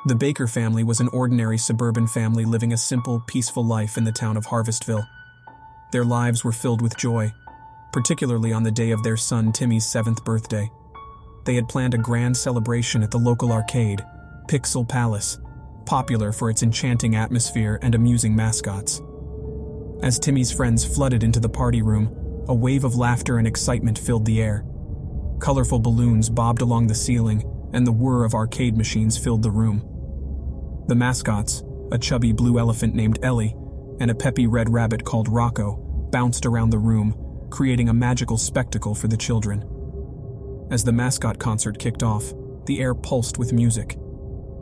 The Baker family was an ordinary suburban family living a simple, peaceful life in the town of Harvestville. Their lives were filled with joy, particularly on the day of their son Timmy's 7th birthday. They had planned a grand celebration at the local arcade, Pixel Palace, popular for its enchanting atmosphere and amusing mascots. As Timmy's friends flooded into the party room, a wave of laughter and excitement filled the air. Colorful balloons bobbed along the ceiling, and the whir of arcade machines filled the room. The mascots, a chubby blue elephant named Ellie and a peppy red rabbit called Rocco, bounced around the room, creating a magical spectacle for the children. As the mascot concert kicked off, the air pulsed with music.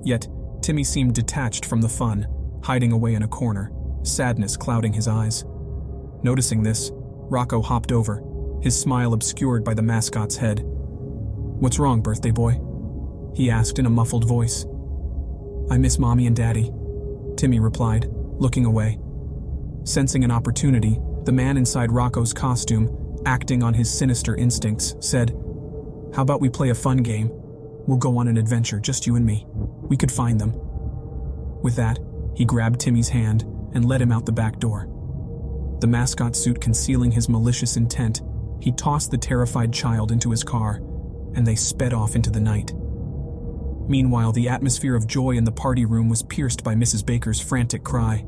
Yet, Timmy seemed detached from the fun, hiding away in a corner, sadness clouding his eyes. Noticing this, Rocco hopped over, his smile obscured by the mascot's head. "What's wrong, birthday boy?" he asked in a muffled voice. "I miss Mommy and Daddy," Timmy replied, looking away. Sensing an opportunity, the man inside Rocco's costume, acting on his sinister instincts, said, "How about we play a fun game? We'll go on an adventure, just you and me. We could find them." With that, he grabbed Timmy's hand and led him out the back door. The mascot suit concealing his malicious intent, he tossed the terrified child into his car, and they sped off into the night. Meanwhile, the atmosphere of joy in the party room was pierced by Mrs. Baker's frantic cry.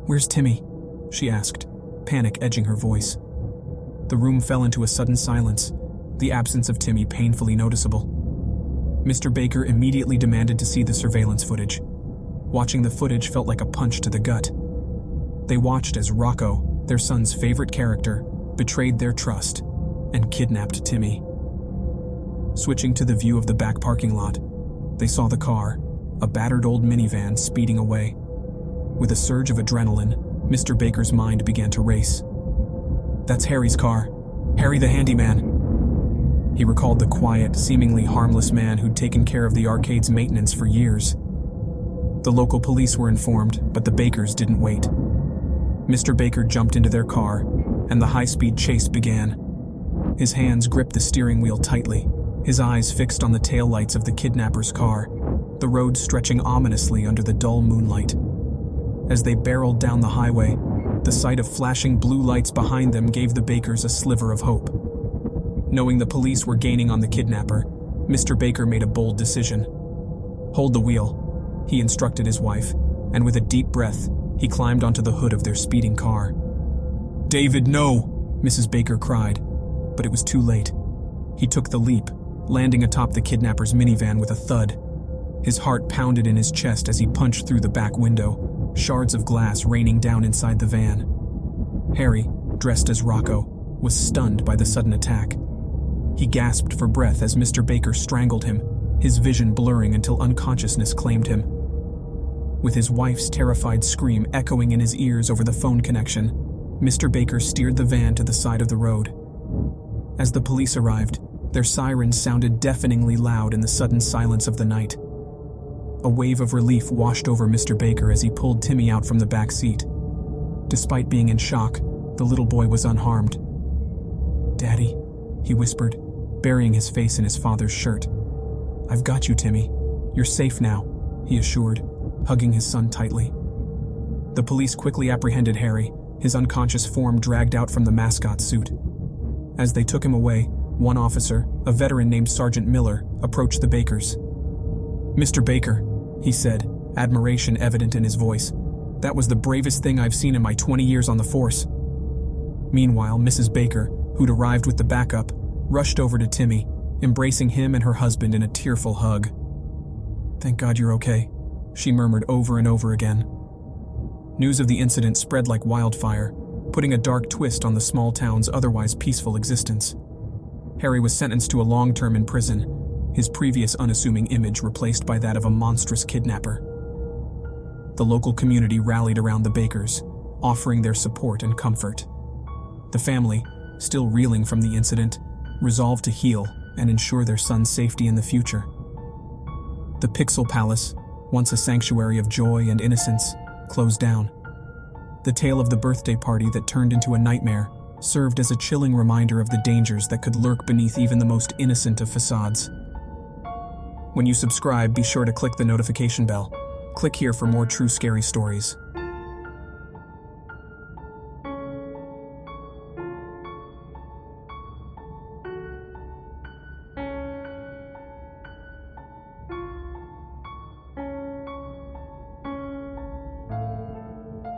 "Where's Timmy?" she asked, panic edging her voice. The room fell into a sudden silence, the absence of Timmy painfully noticeable. Mr. Baker immediately demanded to see the surveillance footage. Watching the footage felt like a punch to the gut. They watched as Rocco, their son's favorite character, betrayed their trust and kidnapped Timmy. Switching to the view of the back parking lot, they saw the car, a battered old minivan, speeding away. With a surge of adrenaline, Mr. Baker's mind began to race. "That's Harry's car. Harry the handyman." He recalled the quiet, seemingly harmless man who'd taken care of the arcade's maintenance for years. The local police were informed, but the Bakers didn't wait. Mr. Baker jumped into their car, and the high-speed chase began. His hands gripped the steering wheel tightly, his eyes fixed on the taillights of the kidnapper's car, the road stretching ominously under the dull moonlight. As they barreled down the highway, the sight of flashing blue lights behind them gave the Bakers a sliver of hope. Knowing the police were gaining on the kidnapper, Mr. Baker made a bold decision. "Hold the wheel," he instructed his wife, and with a deep breath, he climbed onto the hood of their speeding car. "David, no!" Mrs. Baker cried, but it was too late. He took the leap, landing atop the kidnapper's minivan with a thud. His heart pounded in his chest as he punched through the back window, shards of glass raining down inside the van. Harry, dressed as Rocco, was stunned by the sudden attack. He gasped for breath as Mr. Baker strangled him, his vision blurring until unconsciousness claimed him. With his wife's terrified scream echoing in his ears over the phone connection, Mr. Baker steered the van to the side of the road. As the police arrived, their sirens sounded deafeningly loud in the sudden silence of the night. A wave of relief washed over Mr. Baker as he pulled Timmy out from the back seat. Despite being in shock, the little boy was unharmed. "Daddy," he whispered, burying his face in his father's shirt. "I've got you, Timmy. You're safe now," he assured, hugging his son tightly. The police quickly apprehended Harry, his unconscious form dragged out from the mascot suit. As they took him away, one officer, a veteran named Sergeant Miller, approached the Bakers. "Mr. Baker," he said, admiration evident in his voice, "that was the bravest thing I've seen in my 20 years on the force." Meanwhile, Mrs. Baker, who'd arrived with the backup, rushed over to Timmy, embracing him and her husband in a tearful hug. "Thank God you're okay," she murmured over and over again. News of the incident spread like wildfire, putting a dark twist on the small town's otherwise peaceful existence. Harry was sentenced to a long term in prison, his previous unassuming image replaced by that of a monstrous kidnapper. The local community rallied around the Bakers, offering their support and comfort. The family, still reeling from the incident, resolved to heal and ensure their son's safety in the future. The Pixel Palace, once a sanctuary of joy and innocence, closed down. The tale of the birthday party that turned into a nightmare served as a chilling reminder of the dangers that could lurk beneath even the most innocent of facades. When you subscribe, be sure to click the notification bell. Click here for more true scary stories.